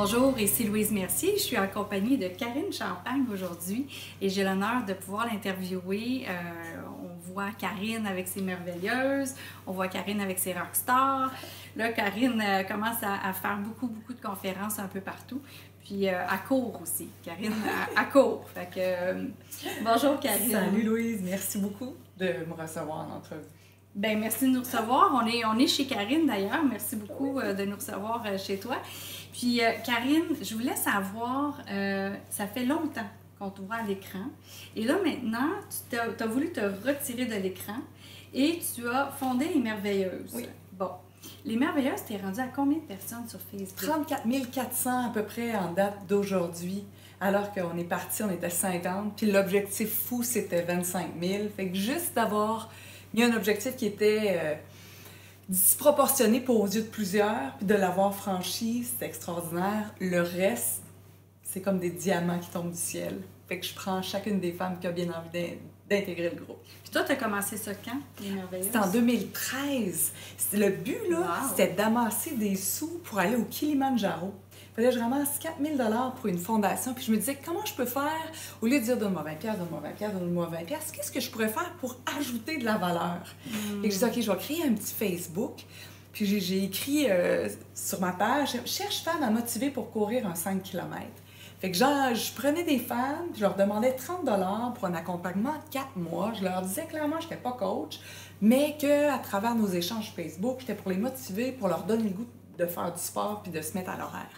Bonjour, ici Louise Mercier. Je suis en compagnie de Karine Champagne aujourd'hui et j'ai l'honneur de pouvoir l'interviewer. On voit Karine avec ses merveilleuses, on voit Karine avec ses rockstars. Là, Karine commence à faire beaucoup de conférences un peu partout. Puis à court aussi. Karine à court. Fait que, bonjour Karine. Salut Louise, merci beaucoup de me recevoir en entrevue. Ben merci de nous recevoir. On est chez Karine d'ailleurs. Merci beaucoup de nous recevoir chez toi. Puis Karine, je voulais savoir, ça fait longtemps qu'on te voit à l'écran. Et là maintenant, tu as voulu te retirer de l'écran et tu as fondé Les Merveilleuses. Oui. Bon. Les Merveilleuses, t'es rendu à combien de personnes sur Facebook? 34 400 à peu près en date d'aujourd'hui. Alors qu'on est parti, on était 50. Puis l'objectif fou, c'était 25 000. Fait que juste d'avoir mis un objectif qui était disproportionné pour aux yeux de plusieurs, puis de l'avoir franchi, c'est extraordinaire. Le reste, c'est comme des diamants qui tombent du ciel. Fait que je prends chacune des femmes qui a bien envie d'intégrer le groupe. Puis toi, tu as commencé ça quand, Les Merveilleuses? C'était en 2013. Le but, là, Wow. c'était d'amasser des sous pour aller au Kilimanjaro. Il fallait que je ramasse 4 000 $ pour une fondation. Puis je me disais, comment je peux faire, au lieu de dire donne-moi 20 $, donne-moi 20 $, donne-moi 20 $, qu'est-ce que je pourrais faire pour ajouter de la valeur? Et je dis, OK, je vais créer un petit Facebook. Puis j'ai écrit sur ma page, cherche femmes à motiver pour courir un 5 km. Fait que genre, je prenais des femmes, puis je leur demandais 30 $ pour un accompagnement de 4 mois. Je leur disais clairement que je n'étais pas coach, mais qu'à travers nos échanges Facebook, j'étais pour les motiver, pour leur donner le goût de faire du sport puis de se mettre à l'horaire.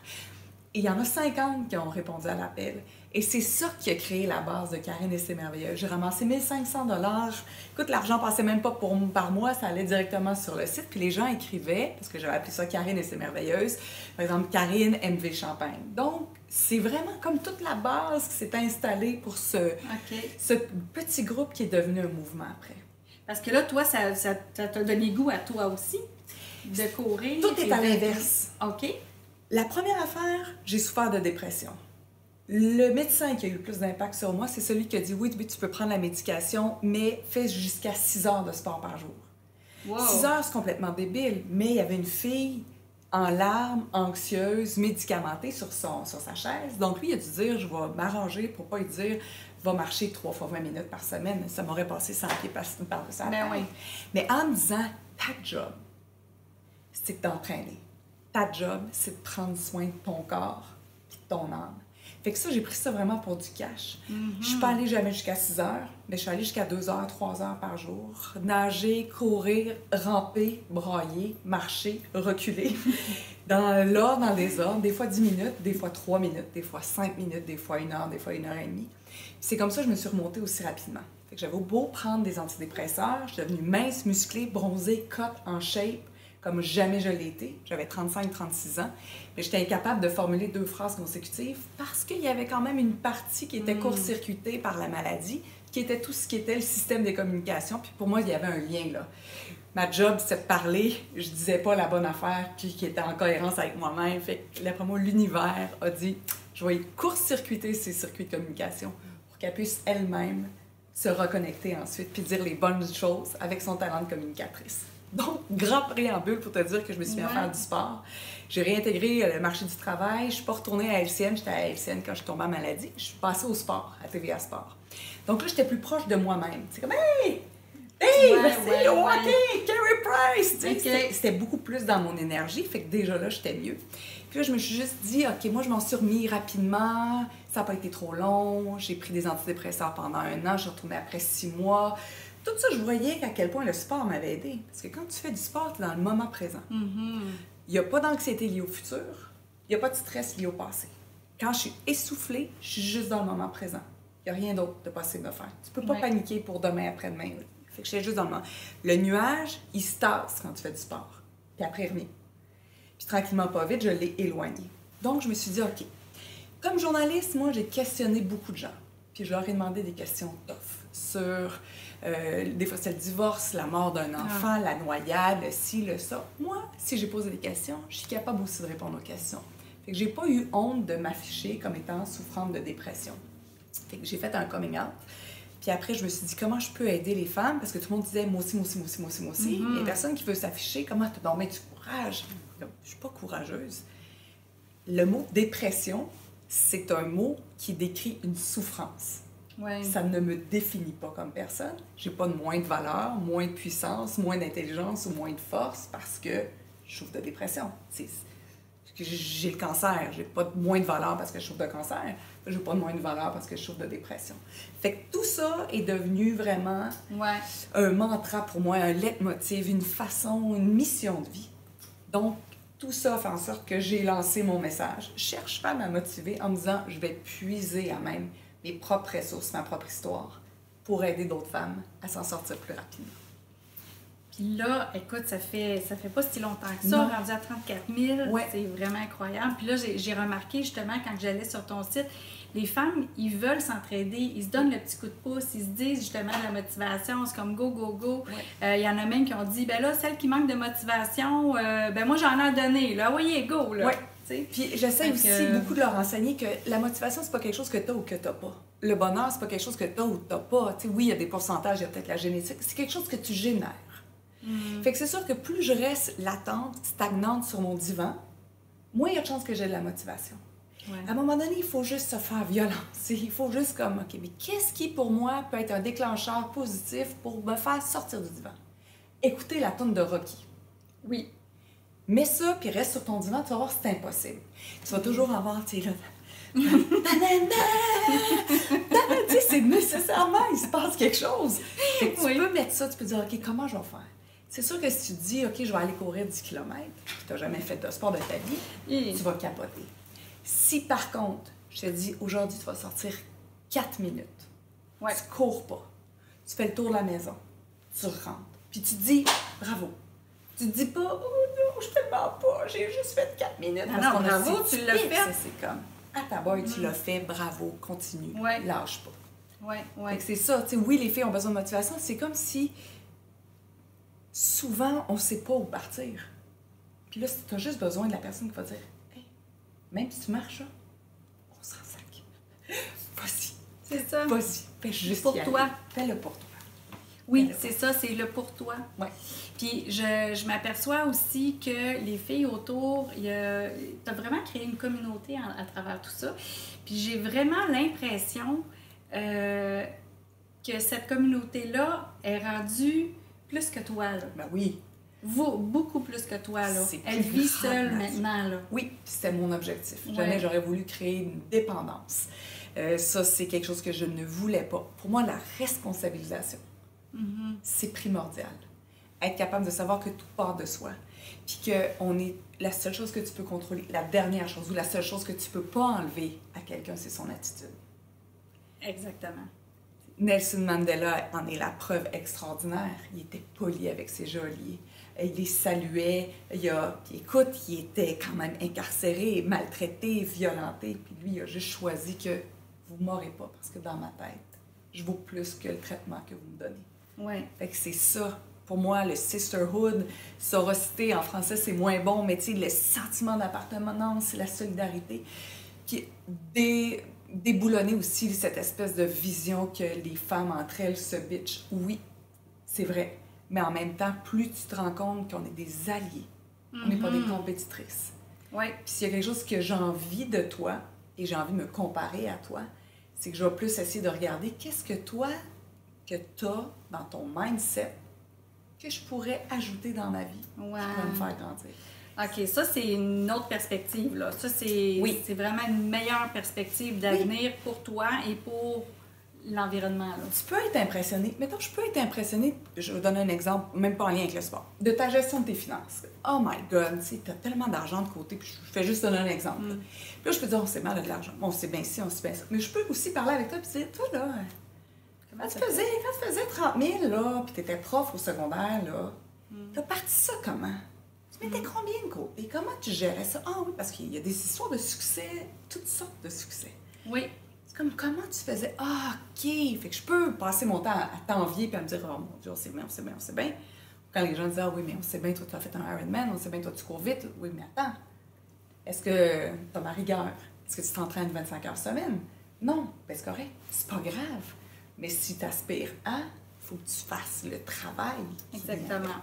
Et il y en a 50 qui ont répondu à l'appel. Et c'est ça qui a créé la base de Karine et ses merveilleuses. J'ai ramassé 1 500 $. Écoute, l'argent passait même pas par moi, ça allait directement sur le site. Puis les gens écrivaient, parce que j'avais appelé ça Karine et ses merveilleuses, par exemple, Karine MV Champagne. Donc, c'est vraiment comme toute la base qui s'est installée pour ce petit groupe qui est devenu un mouvement après. Parce que là, toi, ça t'a donné goût à toi aussi de courir. Tout est à l'inverse. OK. La première affaire, j'ai souffert de dépression. Le médecin qui a eu le plus d'impact sur moi, c'est celui qui a dit oui, tu peux prendre la médication, mais fais jusqu'à 6 heures de sport par jour. Wow. 6 heures, c'est complètement débile, mais il y avait une fille en larmes, anxieuse, médicamentée sur sa chaise. Donc lui, il a dû dire, je vais m'arranger pour pas lui dire, va marcher 3 fois 20 minutes par semaine. Ça m'aurait passé 100 pieds par sa tête. Oui. Mais en me disant, ta job, c'est de t'entraîner. Ta job, c'est de prendre soin de ton corps et de ton âme. Fait que ça, j'ai pris ça vraiment pour du cash. Je suis pas allée jamais jusqu'à 6 heures, mais je suis allée jusqu'à 2 heures, 3 heures par jour. Nager, courir, ramper, brailler, marcher, reculer. Dans l'ordre, dans les ordres, des fois 10 minutes, des fois 3 minutes, des fois 5 minutes, des fois 1 heure, des fois 1 heure et demie. C'est comme ça que je me suis remontée aussi rapidement. Fait que j'avais beau prendre des antidépresseurs, je suis devenue mince, musclée, bronzée, cut, en shape, comme jamais je l'ai été. J'avais 35-36 ans, mais j'étais incapable de formuler 2 phrases consécutives parce qu'il y avait quand même une partie qui était court-circuitée par la maladie, qui était tout ce qui était le système des communications. Puis pour moi, il y avait un lien là. Ma job, c'était de parler. Je disais pas la bonne affaire, puis qui était en cohérence avec moi-même. Fait que, d'après moi, l'univers a dit, je vais court-circuiter ces circuits de communication pour qu'elle puisse elle-même se reconnecter ensuite, puis dire les bonnes choses avec son talent de communicatrice. Donc, grand préambule pour te dire que je me suis mis à faire du sport. J'ai réintégré le marché du travail. Je ne suis pas retournée à LCN. J'étais à LCN quand je suis tombée en maladie. Je suis passée au sport, à TVA Sport. Donc là, j'étais plus proche de moi-même. C'est comme, hey! Hey! Merci! Au hockey! Carey Price! C'était beaucoup plus dans mon énergie. Fait que déjà là, j'étais mieux. Puis là, je me suis juste dit, OK, moi, je m'en suis remis rapidement. Ça n'a pas été trop long. J'ai pris des antidépresseurs pendant 1 an. Je suis retournée après 6 mois. Tout ça, je voyais à quel point le sport m'avait aidé. Parce que quand tu fais du sport, tu es dans le moment présent. Il n'y a pas d'anxiété liée au futur. Il n'y a pas de stress lié au passé. Quand je suis essoufflée, je suis juste dans le moment présent. Il n'y a rien d'autre de possible de faire. Tu ne peux pas paniquer pour demain, après-demain. Fait que j'étais juste dans le moment. Le nuage, il se tasse quand tu fais du sport. Puis après, il revient. Puis tranquillement, pas vite, je l'ai éloigné. Donc, je me suis dit, OK. Comme journaliste, moi, j'ai questionné beaucoup de gens. Puis je leur ai demandé des questions tough sur... des fois, c'est le divorce, la mort d'un enfant, la noyade, le ci, le ça. Moi, si j'ai posé des questions, je suis capable aussi de répondre aux questions. Fait que j'ai pas eu honte de m'afficher comme étant souffrante de dépression. Fait que j'ai fait un coming out. Puis après, je me suis dit, comment je peux aider les femmes? Parce que tout le monde disait, moi aussi, moi aussi, moi aussi, moi aussi, moi aussi. Il y a personne qui veut s'afficher. Comment tu as du courage? Je suis pas courageuse. le mot dépression, c'est un mot qui décrit une souffrance. Ouais. Ça ne me définit pas comme personne. J'ai pas de moins de valeur, moins de puissance, moins d'intelligence ou moins de force parce que je souffre de dépression. J'ai le cancer, j'ai pas de moins de valeur parce que je souffre de cancer. J'ai pas de moins de valeur parce que je souffre de dépression. Fait que tout ça est devenu vraiment un mantra pour moi, un leitmotiv, une façon, une mission de vie. Donc, tout ça fait en sorte que j'ai lancé mon message. Je cherche pas à me motiver en me disant je vais puiser à même mes propres ressources, ma propre histoire pour aider d'autres femmes à s'en sortir plus rapidement. Puis là, écoute, ça fait pas si longtemps que ça, rendu à 34 000, c'est vraiment incroyable. Puis là, j'ai remarqué justement quand j'allais sur ton site, les femmes, ils veulent s'entraider, ils se donnent le petit coup de pouce, ils se disent justement la motivation, c'est comme go, go, go. Il y en a même qui ont dit, ben là, celle qui manque de motivation, ben moi j'en ai donné, là, voyez, go, là. Puis j'essaie aussi beaucoup de leur enseigner que la motivation, c'est pas quelque chose que t'as ou que t'as pas. Le bonheur, c'est pas quelque chose que t'as ou t'as pas. T'sais, oui, il y a des pourcentages, il y a peut-être la génétique, c'est quelque chose que tu génères. Fait que c'est sûr que plus je reste latente, stagnante sur mon divan, moins il y a de chances que j'ai de la motivation. À un moment donné, il faut juste se faire violence. Il faut juste comme, OK, mais qu'est-ce qui, pour moi, peut être un déclencheur positif pour me faire sortir du divan? Écouter la toune de Rocky. Oui. Mets ça, puis reste sur ton divan, tu vas voir, c'est impossible. Tu vas toujours avoir, tu sais, là... Tu sais, c'est nécessairement, il se passe quelque chose. Fait que tu peux mettre ça, tu peux dire, OK, comment je vais faire? C'est sûr que si tu te dis, OK, je vais aller courir 10 km, puis tu n'as jamais fait de sport de ta vie, tu vas capoter. Si par contre, je te dis, aujourd'hui, tu vas sortir 4 minutes, tu cours pas, tu fais le tour de la maison, tu rentres, puis tu te dis, bravo. Tu te dis pas, oh non, je fais pas, j'ai juste fait 4 minutes. Non, bravo, tu l'as fait. C'est comme, à ta boy, tu l'as fait, bravo, continue, lâche pas. Fait que c'est ça, tu sais, oui, les filles ont besoin de motivation, c'est comme si souvent, on sait pas où partir. Puis là, tu as juste besoin de la personne qui va dire, hey, même si tu marches, là, on s'en sac. Vas-y. C'est ça. Vas-y. Fais juste pour toi. Fais-le pour toi. Oui, c'est ça, c'est le pour toi. Ouais. Puis je m'aperçois aussi que les filles autour, tu as vraiment créé une communauté à travers tout ça. Puis j'ai vraiment l'impression que cette communauté-là est rendue plus que toi, là. Ben oui. Beaucoup plus que toi, là. Elle vit seule maintenant, là. Oui, c'était mon objectif. Jamais j'aurais voulu créer une dépendance. Ça, c'est quelque chose que je ne voulais pas. Pour moi, la responsabilisation, c'est primordial. Être capable de savoir que tout part de soi. Puis qu'on est la seule chose que tu peux contrôler, la dernière chose ou la seule chose que tu peux pas enlever à quelqu'un, c'est son attitude. Exactement. Nelson Mandela en est la preuve extraordinaire. Il était poli avec ses geôliers. Il les saluait. Écoute, il était quand même incarcéré, maltraité, violenté. Puis lui, il a juste choisi que vous ne m'aurez pas parce que dans ma tête, je vaux plus que le traitement que vous me donnez. Ouais. Fait que c'est ça. Pour moi, le sisterhood, sororité, en français, c'est moins bon, mais tu sais, le sentiment d'appartenance, la solidarité. Puis déboulonner aussi cette espèce de vision que les femmes entre elles se bitchent. Oui, c'est vrai. Mais en même temps, plus tu te rends compte qu'on est des alliés. On n'est pas des compétitrices. Ouais. Puis s'il y a quelque chose que j'ai envie de toi, et j'ai envie de me comparer à toi, c'est que je vais plus essayer de regarder qu'est-ce que toi, que tu as dans ton mindset, que je pourrais ajouter dans ma vie pour me faire grandir. OK, ça, c'est une autre perspective, là. Ça, c'est vraiment une meilleure perspective d'avenir pour toi et pour l'environnement, là. Tu peux être impressionné. Mettons, je peux être impressionnée, je vais vous donner un exemple, même pas en lien avec le sport, de ta gestion de tes finances. Oh my God, tu sais, t'as tellement d'argent de côté, puis je fais juste donner un exemple. Puis là, je peux dire, on sait mal de l'argent. On sait bien ci, on sait bien ça. Mais je peux aussi parler avec toi et dire, toi, là, quand tu faisais 30 000, là, puis t'étais prof au secondaire, là, t'as parti ça comment? Tu mettais combien de côté? Comment tu gérais ça? Ah oui, parce qu'il y a des histoires de succès, toutes sortes de succès. Oui. C'est comme, comment tu faisais? Ah, OK! Fait que je peux passer mon temps à t'envier puis à me dire, oh mon Dieu, on sait bien, on sait bien, on sait bien. Quand les gens disent, ah oui, mais on sait bien, toi, tu as fait un Ironman, on sait bien, toi, tu cours vite. Oui, mais attends. Est-ce que tu as ma rigueur? Est-ce que tu t'entraînes 25 heures semaine? Non. Ben, c'est correct. C'est pas grave. Mais si tu aspires à, il faut que tu fasses le travail. Exactement.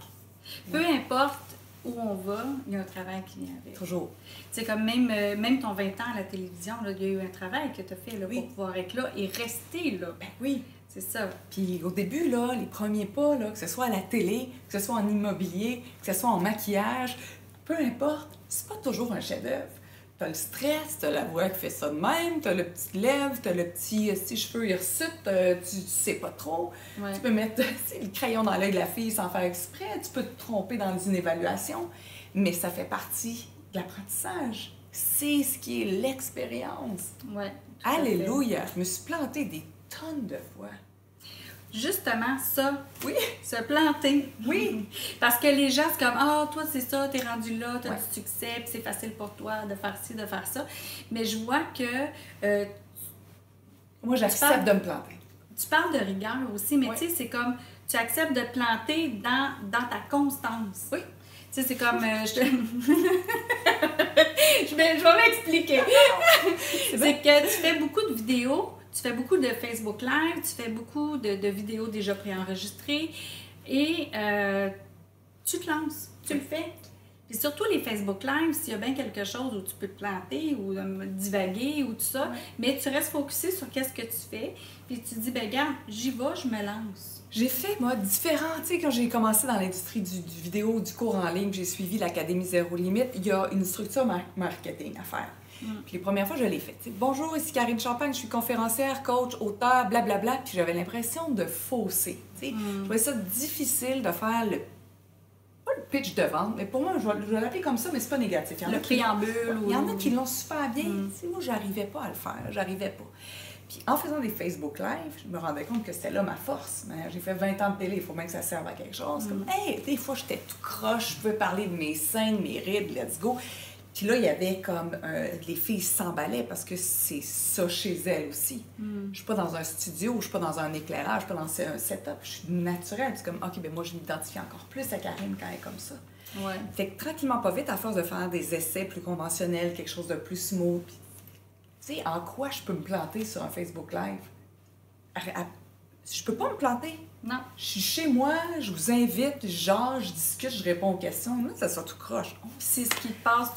Peu importe où on va, il y a un travail qui vient avec. Toujours. C'est comme même ton 20 ans à la télévision, là, il y a eu un travail que tu as fait là, Oui. pour pouvoir être là et rester là. Ben oui. C'est ça. Puis au début, là, les premiers pas, là, que ce soit à la télé, que ce soit en immobilier, que ce soit en maquillage, peu importe, c'est pas toujours un chef-d'œuvre. T'as le stress, t'as la voix qui fait ça de même, t'as le petit lèvre, t'as le petit cheveux hirsutes, tu sais pas trop. Ouais. Tu peux mettre le crayon dans l'œil de la fille sans faire exprès, tu peux te tromper dans une évaluation, mais ça fait partie de l'apprentissage. C'est ce qui est l'expérience. Ouais, Alléluia! Je me suis plantée des tonnes de fois. Justement, ça, Oui! se planter. Oui! Parce que les gens, c'est comme, ah, toi, c'est ça, t'es rendu là, t'as Ouais. du succès, puis c'est facile pour toi de faire ci, de faire ça. Mais je vois que Moi, j'accepte de me planter. tu parles de rigueur aussi, mais Ouais. tu sais, c'est comme, tu acceptes de te planter dans ta constance. Oui. Tu sais, c'est comme, je vais m'expliquer. C'est que tu fais beaucoup de vidéos, tu fais beaucoup de Facebook Live, tu fais beaucoup de vidéos déjà préenregistrées et tu te lances, tu le fais. Puis surtout les Facebook Live, s'il y a bien quelque chose où tu peux te planter ou divaguer ou tout ça, mais tu restes focusé sur qu'est-ce que tu fais, puis tu dis, ben regarde, j'y vais, je me lance. J'ai fait, moi, différent. Tu sais, quand j'ai commencé dans l'industrie du vidéo, du cours en ligne, j'ai suivi l'Académie Zéro Limite, il y a une structure marketing à faire. Puis les premières fois, je l'ai fait. Tu sais, bonjour, ici Karine Champagne, je suis conférencière, coach, auteur, blablabla. Puis j'avais l'impression de fausser. Tu sais, je trouvais ça difficile de faire pas le pitch de vente, mais pour moi, je vais l'appeler comme ça, mais c'est pas négatif. Il y en Le a qui l'ont- préambule. Il y en a qui l'ont super bien. Tu sais, moi, j'arrivais pas à le faire. J'arrivais pas. Puis en faisant des Facebook Live, je me rendais compte que c'était là ma force. Mais j'ai fait 20 ans de télé, il faut bien que ça serve à quelque chose. Comme, hey, des fois, j'étais tout croche, je pouvais parler de mes scènes, mes rides, let's go. Puis là, il y avait comme... les filles s'emballaient parce que c'est ça chez elles aussi. Je suis pas dans un studio, je suis pas dans un éclairage, je suis pas dans un setup. Je suis naturelle. C'est comme, OK, ben moi, je m'identifie encore plus à Karine quand elle est comme ça. Ouais. Fait que tranquillement, pas vite, à force de faire des essais plus conventionnels, quelque chose de plus smooth, puis, tu sais, en quoi je peux me planter sur un Facebook Live? Je peux pas me planter. Non. Je suis chez moi, je vous invite, je discute, je réponds aux questions. Moi, ça soit tout croche. C'est ce qui te passe.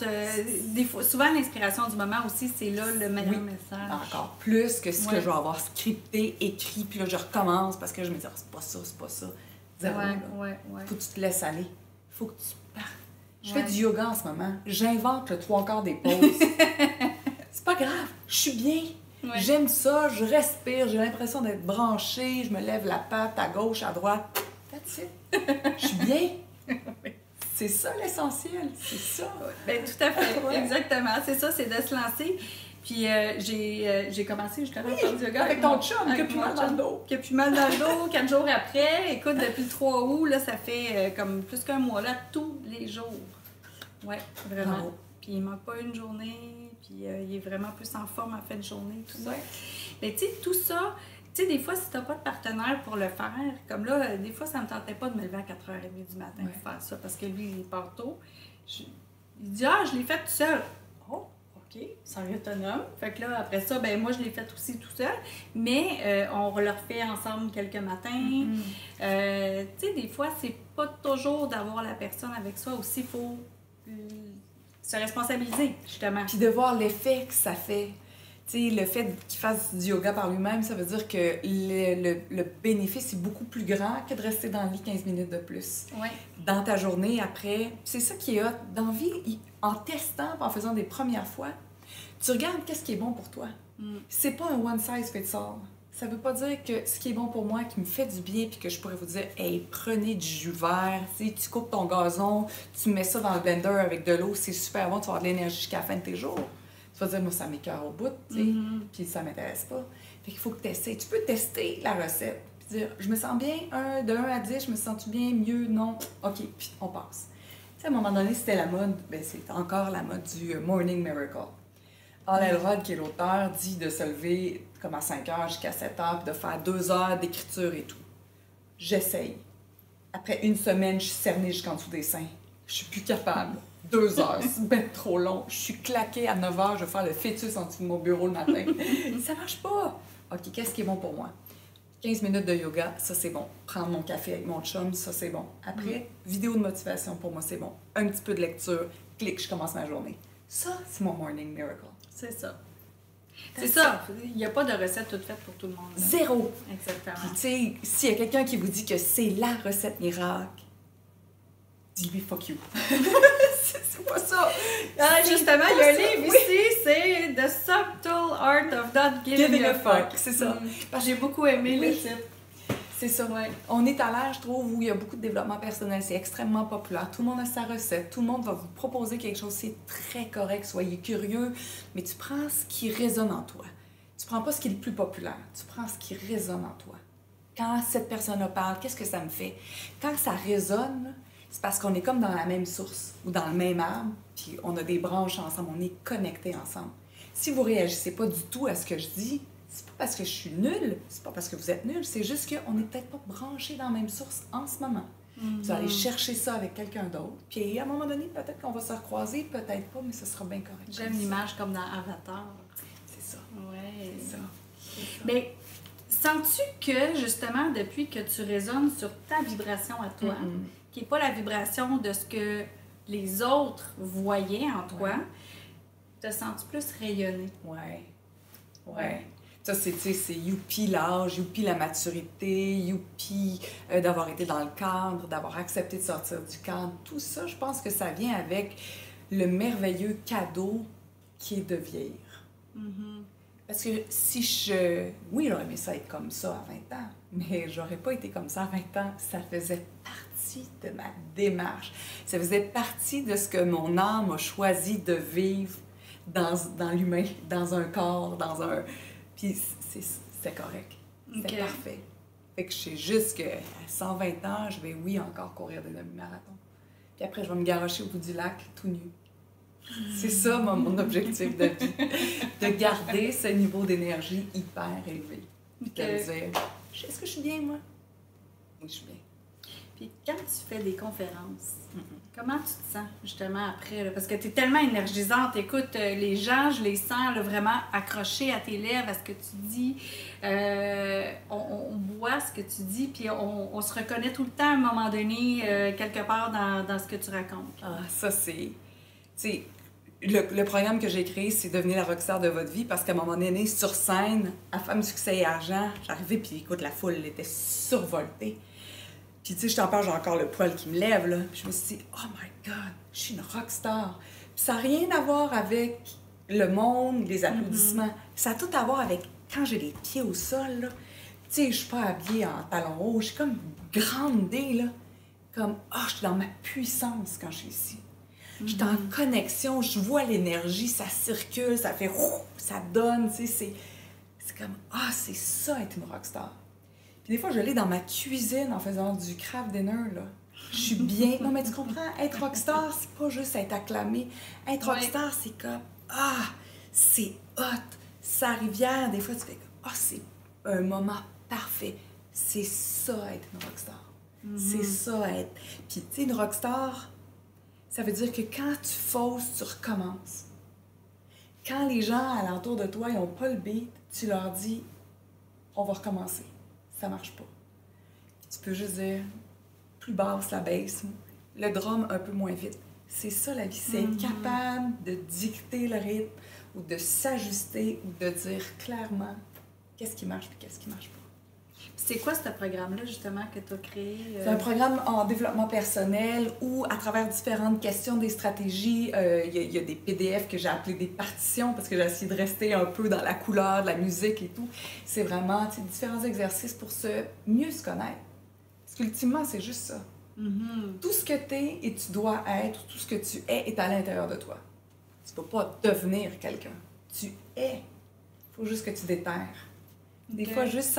Des fois, souvent, l'inspiration du moment aussi, c'est là le meilleur message. Encore plus que ce que Ouais. je vais avoir scripté, écrit, puis là, je recommence parce que je me dis, ah, c'est pas ça, c'est pas ça. Zéro, là. Ouais. Faut que tu te laisses aller. Faut que tu partes. Je Ouais. fais du yoga en ce moment. J'invente le 3/4 des pauses. C'est pas grave. Je suis bien. Ouais. J'aime ça. Je respire. J'ai l'impression d'être branchée. Je me lève la patte à gauche, à droite. That's it. Je suis bien. C'est ça l'essentiel. C'est ça. Ben, tout à fait. Ouais. Exactement. C'est ça, c'est de se lancer. Puis j'ai commencé justement à faire du yoga Avec ton mon- chum, avec qui a plus mon mal dans le chum, dos. qui a plus mal dans le dos 4 jours après. Écoute, depuis le 3 août, là, ça fait comme plus qu'un mois, là, tous les jours. Ouais, vraiment. Bravo. Puis il manque pas une journée, puis il est vraiment plus en forme en fin de journée, tout ça. Ouais. Mais tu sais, tout ça, tu sais, des fois, si t'as pas de partenaire pour le faire, comme là, des fois, ça me tentait pas de me lever à 4h30 du matin Ouais. pour faire ça, parce que lui, il part tôt. Il dit, ah, je l'ai fait tout seul. Oh, OK, sans autonome. Fait que là, après ça, ben moi, je l'ai fait aussi tout seul. Mais on le refait ensemble quelques matins. Tu sais, des fois, c'est pas toujours d'avoir la personne avec soi. Aussi, il faut se responsabiliser, justement. Puis de voir l'effet que ça fait. Tu sais, le fait qu'il fasse du yoga par lui-même, ça veut dire que le bénéfice est beaucoup plus grand que de rester dans le lit 15 minutes de plus. Ouais. Dans ta journée, après, c'est ça qui est hot. Dans la vie, en testant, en faisant des premières fois, tu regardes qu'est-ce qui est bon pour toi. C'est pas un one size fits all. Ça veut pas dire que ce qui est bon pour moi, qui me fait du bien, puis que je pourrais vous dire, hey, prenez du jus vert, tu coupes ton gazon, tu mets ça dans le blender avec de l'eau, c'est super bon, tu vas avoir de l'énergie jusqu'à la fin de tes jours. Tu vas dire, moi, ça m'écoeure au bout, tu sais, puis ça m'intéresse pas. Fait qu'il faut que tu essaies. Tu peux tester la recette, puis dire, je me sens bien, de 1 à 10, je me sens-tu bien, mieux, non, OK, puis on passe. Tu sais, à un moment donné, c'était la mode, ben c'est encore la mode du Morning Miracle. Hal Elrod, qui est l'auteur, dit de se lever comme à 5 heures jusqu'à 7 heures, puis de faire 2 heures d'écriture et tout. J'essaye. Après une semaine, je suis cernée jusqu'en dessous des seins. Je suis plus capable. 2 heures, c'est bien trop long. Je suis claquée à 9 heures, je vais faire le fœtus en dessous de mon bureau le matin. Ça marche pas. OK, qu'est-ce qui est bon pour moi? 15 minutes de yoga, ça c'est bon. Prendre mon café avec mon chum, ça c'est bon. Après, vidéo de motivation, pour moi c'est bon. Un petit peu de lecture, clic, je commence ma journée. Ça, c'est mon morning miracle. C'est ça. C'est ça. Il n'y a pas de recette toute faite pour tout le monde. Là. Zéro. Exactement. Puis, tu sais, s'il y a quelqu'un qui vous dit que c'est la recette miracle, dis-lui fuck you. c'est pas ça. Ah, justement, il y a un livre ici, c'est The Subtle Art of Not Giving a Fuck. C'est ça. J'ai beaucoup aimé le titre. C'est ça. Ouais. On est à l'âge, je trouve, où il y a beaucoup de développement personnel. C'est extrêmement populaire. Tout le monde a sa recette. Tout le monde va vous proposer quelque chose. C'est très correct. Soyez curieux. Mais tu prends ce qui résonne en toi. Tu prends pas ce qui est le plus populaire. Tu prends ce qui résonne en toi. Quand cette personne-là parle, qu'est-ce que ça me fait? Quand ça résonne, c'est parce qu'on est comme dans la même source ou dans le même arbre, puis on a des branches ensemble. On est connectés ensemble. Si vous réagissez pas du tout à ce que je dis, c'est pas parce que je suis nulle, c'est pas parce que vous êtes nulle, c'est juste qu'on n'est peut-être pas branchés dans la même source en ce moment. Vous allez chercher ça avec quelqu'un d'autre, puis à un moment donné, peut-être qu'on va se recroiser, peut-être pas, mais ce sera bien correct. J'aime l'image comme dans Avatar. C'est ça. Ouais. C'est ça. Mais sens-tu que, justement, depuis que tu résonnes sur ta vibration à toi, qui n'est pas la vibration de ce que les autres voyaient en toi, te sens-tu plus rayonner? Ouais. Ouais. Ça, c'est youpi l'âge, youpi la maturité, youpi d'avoir été dans le cadre, d'avoir accepté de sortir du cadre. Tout ça, je pense que ça vient avec le merveilleux cadeau qui est de vieillir. Parce que si oui, j'aurais aimé ça être comme ça à 20 ans, mais j'aurais pas été comme ça à 20 ans. Ça faisait partie de ma démarche. Ça faisait partie de ce que mon âme a choisi de vivre dans l'humain, dans un corps, dans un... Puis c'était correct. C'était parfait. Fait que je sais juste qu'à 120 ans, je vais, oui, encore courir des demi-marathons. Puis après, je vais me garrocher au bout du lac, tout nu. C'est ça, mon objectif de vie. De garder ce niveau d'énergie hyper élevé. Puis de me dire, est-ce que je suis bien, moi? Oui, je suis bien. Puis quand tu fais des conférences, comment tu te sens justement après? Là? Parce que tu es tellement énergisante. Écoute, les gens, je les sens là, vraiment accrochés à tes lèvres, à ce que tu dis. On voit ce que tu dis, puis on se reconnaît tout le temps à un moment donné, quelque part dans ce que tu racontes. Ah, ça, c'est... Tu sais, le programme que j'ai créé, c'est devenir la rockstar de votre vie, parce qu'à un moment donné, sur scène, à Femme, Succès et Argent, j'arrivais, puis écoute, la foule, elle était survoltée. Puis, tu sais, je t'en parle, j'ai encore le poil qui me lève, là. Puis je me suis dit, oh my God, je suis une rockstar. Puis ça n'a rien à voir avec le monde, les applaudissements. Ça a tout à voir avec quand j'ai les pieds au sol, là. Tu sais, je suis pas habillée en talons hauts, je suis comme grandée, là. Comme, je suis dans ma puissance quand je suis ici. Je suis en connexion, je vois l'énergie, ça circule, ça fait ça donne, tu sais, c'est comme, c'est ça être une rockstar. Puis des fois, je l'ai dans ma cuisine en faisant du craft dinner, là. Je suis bien. Non, mais tu comprends, être rockstar, c'est pas juste être acclamé. Être rockstar, c'est comme, c'est hot. Sa rivière, des fois, tu fais comme, c'est un moment parfait. C'est ça, être une rockstar. C'est ça, être... Puis, tu sais, une rockstar... Ça veut dire que quand tu fausses, tu recommences. Quand les gens alentour de toi, ils n'ont pas le beat, tu leur dis, on va recommencer. Ça marche pas. Tu peux juste dire, plus basse la baisse, le drum un peu moins vite. C'est ça la vie, c'est être capable de dicter le rythme ou de s'ajuster ou de dire clairement qu'est-ce qui marche et qu'est-ce qui marche pas. C'est quoi ce programme-là, justement, que tu as créé? C'est un programme en développement personnel où, à travers différentes questions, des stratégies, il y a des PDF que j'ai appelés des partitions parce que j'ai essayé de rester un peu dans la couleur de la musique et tout. C'est vraiment différents exercices pour mieux se connaître. Parce qu'ultimement, c'est juste ça. Tout ce que tu es et tu dois être, tout ce que tu es est à l'intérieur de toi. Tu ne peux pas devenir quelqu'un. Tu es. Il faut juste que tu déterres. Des fois, juste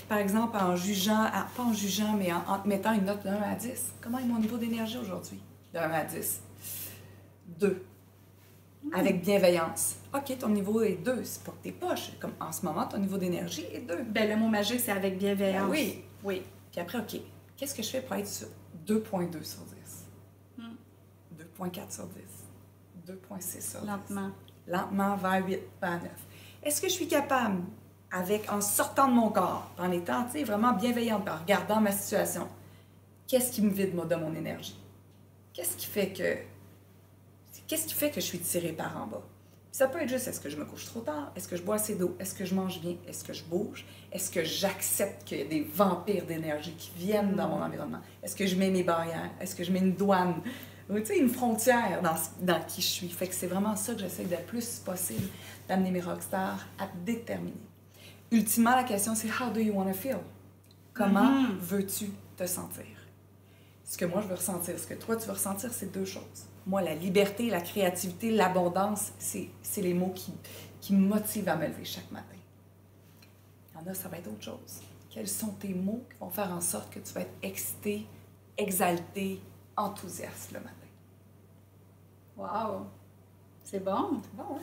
par exemple, en jugeant, pas en jugeant, mais en te mettant une note de 1 à 10. Comment est mon niveau d'énergie aujourd'hui? De 1 à 10. 2. Avec bienveillance. OK, ton niveau est 2. C'est pas que t'es poche. Comme en ce moment, ton niveau d'énergie est 2. Ben, le mot magique, c'est avec bienveillance. Ben oui. Oui. Puis après, OK, qu'est-ce que je fais pour être sur 2.2 sur 10? 2.4 sur 10. 2.6 sur 10. Lentement. Lentement vers 8, vers 9. Est-ce que je suis capable en sortant de mon corps, en étant vraiment bienveillante, en regardant ma situation, qu'est-ce qui me vide de mon énergie? Qu'est-ce qui fait que je suis tirée par en bas? Ça peut être juste, est-ce que je me couche trop tard? Est-ce que je bois assez d'eau? Est-ce que je mange bien? Est-ce que je bouge? Est-ce que j'accepte qu'il y a des vampires d'énergie qui viennent dans mon environnement? Est-ce que je mets mes barrières? Est-ce que je mets une douane? Tu sais, une frontière dans qui je suis. Fait que c'est vraiment ça que j'essaie de le plus possible d'amener mes rockstars à déterminer. Ultimement, la question, c'est « How do you want to feel? » Comment veux-tu te sentir? Ce que moi, je veux ressentir, ce que toi, tu veux ressentir, c'est deux choses. Moi, la liberté, la créativité, l'abondance, c'est les mots qui me motivent à me lever chaque matin. Il y en a, ça va être autre chose. Quels sont tes mots qui vont faire en sorte que tu vas être excité, exalté, enthousiaste le matin? Wow! C'est bon! C'est bon, hein?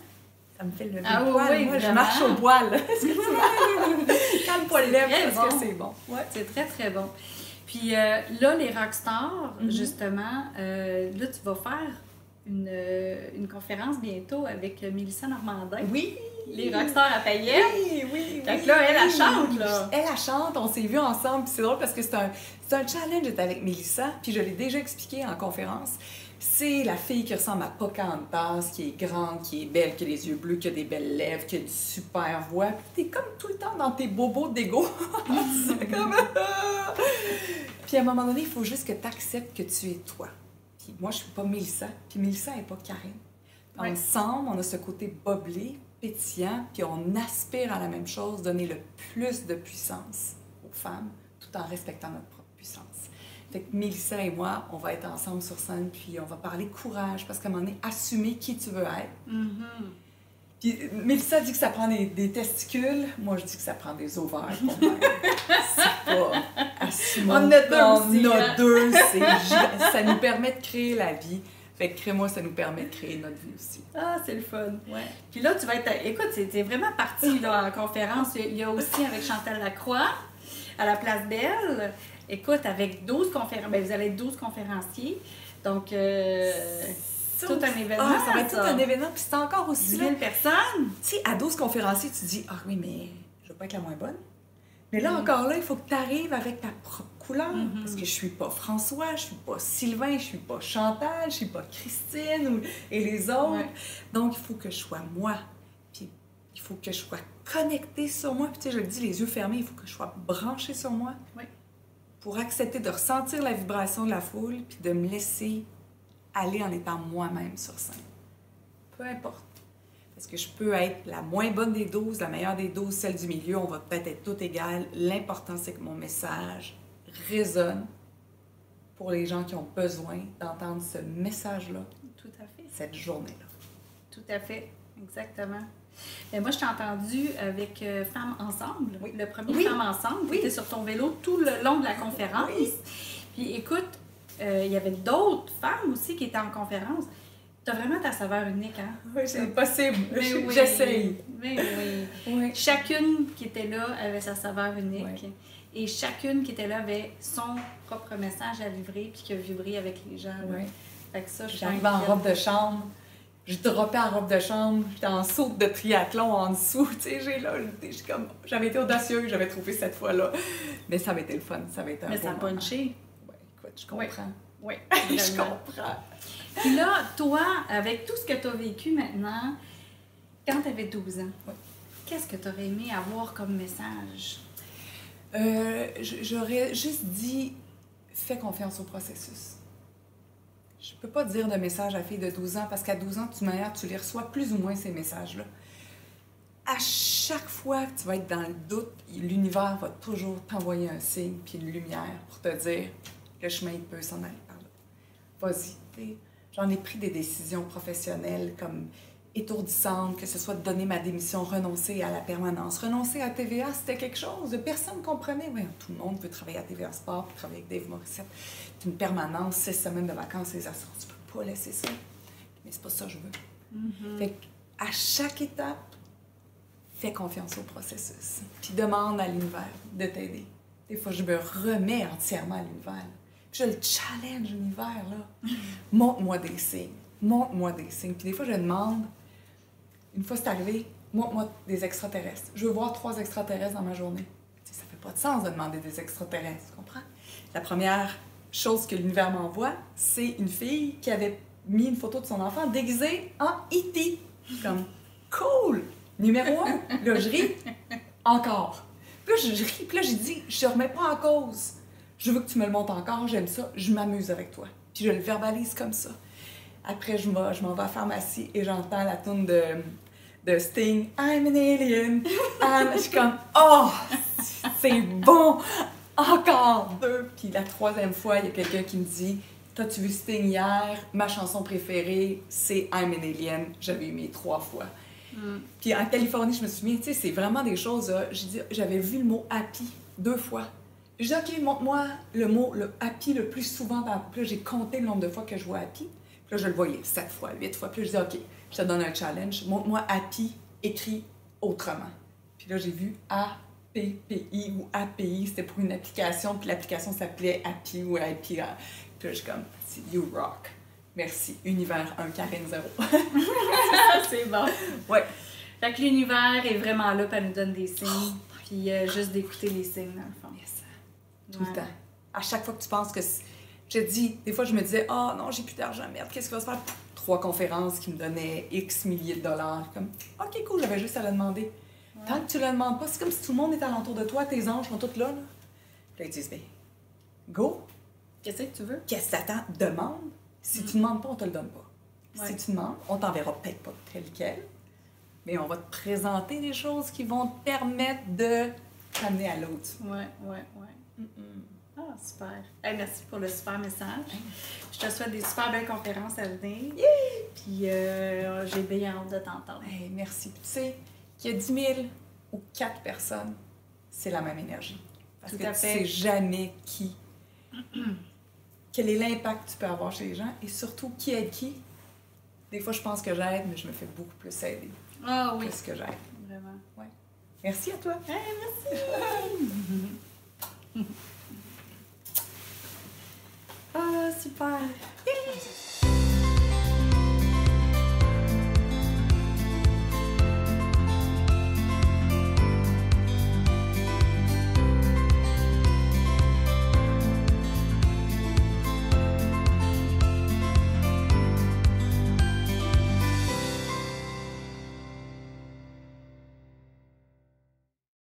Ça me fait lever Ah, le poil. oui, moi, je vraiment. marche au poil. Est-ce que tu vois? Quand le poil lève, est-ce que c'est bon? Ouais, c'est très, très bon. Puis là, les rockstars, justement, là, tu vas faire une conférence bientôt avec Mélissa Normandin. Oui! Les rockstars à Payette. Oui. Fait que là, elle chante, là. Elle chante, on s'est vus ensemble, puis c'est drôle parce que c'est un challenge d'être avec Mélissa, puis je l'ai déjà expliqué en conférence. C'est la fille qui ressemble à Pocahontas, qui est grande, qui est belle, qui a les yeux bleus, qui a des belles lèvres, qui a une super voix. Puis t'es comme tout le temps dans tes bobos d'ego. C'est comme... Puis à un moment donné, il faut juste que tu acceptes que tu es toi. Puis moi, je suis pas Mélissa, puis Mélissa n'est pas Karine. Ouais. Ensemble, on a ce côté boblé, pétillant, puis on aspire à la même chose, donner le plus de puissance aux femmes, tout en respectant notre propre puissance. Fait que Mélissa et moi, on va être ensemble sur scène, puis on va parler courage, parce qu'à un moment donné, assumer qui tu veux être. Puis Mélissa dit que ça prend des testicules, moi je dis que ça prend des ovaires pour moi. C'est pas assumant. On en a deux aussi, On en a hein? deux, ça nous permet de créer la vie. Fait que crée-moi, ça nous permet de créer notre vie aussi. Ah, c'est le fun. Ouais. Puis là, tu vas être... Écoute, c'est vraiment parti là, en conférence. Il y a aussi avec Chantal Lacroix, à la Place Belle. Écoute, avec 12 conférenciers. Bien, vous allez être 12 conférenciers. Donc, tout un événement. Ah, ça va être tout un événement. Puis c'est encore aussi 10 là. 000 personnes. Tu sais, à 12 conférenciers, tu te dis, ah oui, mais je vais pas être la moins bonne. Mais là, encore là, il faut que tu arrives avec ta propre couleur. Parce que je suis pas François, je suis pas Sylvain, je suis pas Chantal, je suis pas Christine et les autres. Ouais. Donc, il faut que je sois moi. Puis, il faut que je sois connectée sur moi. Puis, tu sais, je le dis, les yeux fermés, il faut que je sois branchée sur moi. Oui. Pour accepter de ressentir la vibration de la foule, puis de me laisser aller en étant moi-même sur scène. Peu importe. Parce que je peux être la moins bonne des 12, la meilleure des 12, celle du milieu, on va peut-être être toutes égales. L'important, c'est que mon message résonne pour les gens qui ont besoin d'entendre ce message-là, Tout à fait. cette journée-là. Tout à fait. Exactement. Mais moi, je t'ai entendu avec Femmes Ensemble, Oui. le premier Oui. Femmes Ensemble. Oui. Tu étais sur ton vélo tout le long de la conférence. Oui. Puis écoute, il y avait d'autres femmes aussi qui étaient en conférence. Tu as vraiment ta saveur unique, hein? Oui, c'est possible. Mais oui. J'essaye. Mais oui. Oui. Chacune qui était là avait sa saveur unique. Oui. Et chacune qui était là avait son propre message à livrer puis qui a vibré avec les gens. là. Oui. Fait que ça, je suis J'arrivais en inquiète. robe de chambre. Je droppais en robe de chambre. J'étais en saute de triathlon en dessous. Tu sais, j'avais été audacieuse, j'avais trouvé cette fois-là. Mais ça avait été le fun. Ça avait été un Mais beau ça a moment. punché. Oui, écoute, je comprends. Oui. Je Vraiment. comprends. Puis là, toi, avec tout ce que tu as vécu maintenant, quand tu avais 12 ans, Oui. qu'est-ce que tu aurais aimé avoir comme message? J'aurais juste dit, fais confiance au processus. Je peux pas dire de message à fille de 12 ans parce qu'à 12 ans, tu les reçois plus ou moins ces messages-là. À chaque fois que tu vas être dans le doute, l'univers va toujours t'envoyer un signe puis une lumière pour te dire le chemin il peut s'en aller par là. Vas-y. T'sais. J'en ai pris des décisions professionnelles comme étourdissantes, que ce soit de donner ma démission, renoncer à la permanence. Renoncer à TVA, c'était quelque chose. Personne ne comprenait. Oui, tout le monde veut travailler à TVA Sport, puis travailler avec Dave Morissette. C'est une permanence, 6 semaines de vacances, les assurances. Tu peux pas laisser ça. Mais c'est pas ça que je veux. Fait qu'à chaque étape, fais confiance au processus. Puis demande à l'univers de t'aider. Des fois, je me remets entièrement à l'univers. Puis je le challenge, l'univers, là. Montre-moi des signes. Montre-moi des signes. Puis des fois, je demande, une fois c'est arrivé, Moi, des extraterrestres. Je veux voir 3 extraterrestres dans ma journée. Tu sais, ça fait pas de sens de demander des extraterrestres, tu comprends? La première chose que l'univers m'envoie, c'est une fille qui avait mis une photo de son enfant déguisé en E.T. Comme, cool! Numéro 1. Là, je ris. Encore. Puis là, je ris. Puis là, j'ai dit, je te remets pas en cause. Je veux que tu me le montres encore. J'aime ça. Je m'amuse avec toi. Puis je le verbalise comme ça. Après, je m'en vais à la pharmacie et j'entends la tune de Sting. I'm an alien. Je suis comme, oh, c'est bon. Encore 2. Puis la 3e fois, il y a quelqu'un qui me dit, t'as-tu vu Sting hier? Ma chanson préférée, c'est I'm an alien. J'avais aimé 3 fois. Puis en Californie, je me souviens, tu sais, c'est vraiment des choses. J'avais vu le mot happy 2 fois. Je dis, OK, montre-moi le mot le happy le plus souvent. Puis là, j'ai compté le nombre de fois que je vois happy. Puis là, je le voyais 7 fois, 8 fois. Puis là, je dis, OK, je te donne un challenge. Montre-moi happy écrit autrement. Puis là, j'ai vu APPI ou API. C'était pour une application. Puis l'application s'appelait Happy ou Happy. Puis là, je suis comme, you rock. Merci. Univers 1, Karine 0. C'est bon. Ouais. Fait que l'univers est vraiment là, puis elle nous donne des signes. Puis juste d'écouter les signes, dans le fond. Yes. Tout le temps. À chaque fois que tu penses que... Je te dis, des fois, je me disais, oh non, j'ai plus d'argent, merde, qu'est-ce qui va se faire? 3 conférences qui me donnaient X milliers de dollars. Comme, OK, cool, j'avais juste à le demander. Ouais. Tant que tu le demandes pas, c'est comme si tout le monde est alentour de toi, tes anges sont tous là. Puis là, ils disent, ben, go. Qu'est-ce que tu veux? Qu'est-ce que t'attends? Demande. Si tu ne demandes pas, on te le donne pas. Ouais. Si tu demandes, on t'enverra peut-être pas tel quel, mais on va te présenter des choses qui vont te permettre de t'amener à l'autre. Ouais. Ah, super. Hey, merci pour le super message. Je te souhaite des super belles conférences à venir. Yeah! Puis j'ai bien hâte de t'entendre. Hey, merci. Puis tu sais, qu'il y a 10 000 ou 4 personnes, c'est la même énergie. Parce que tu sais jamais quel est l'impact que tu peux avoir chez les gens et surtout qui aide qui. Des fois, je pense que j'aide, mais je me fais beaucoup plus aider. Ah oui. Que ce que j'aide. Vraiment. Ouais. Merci à toi. Hey, merci. Ah, super.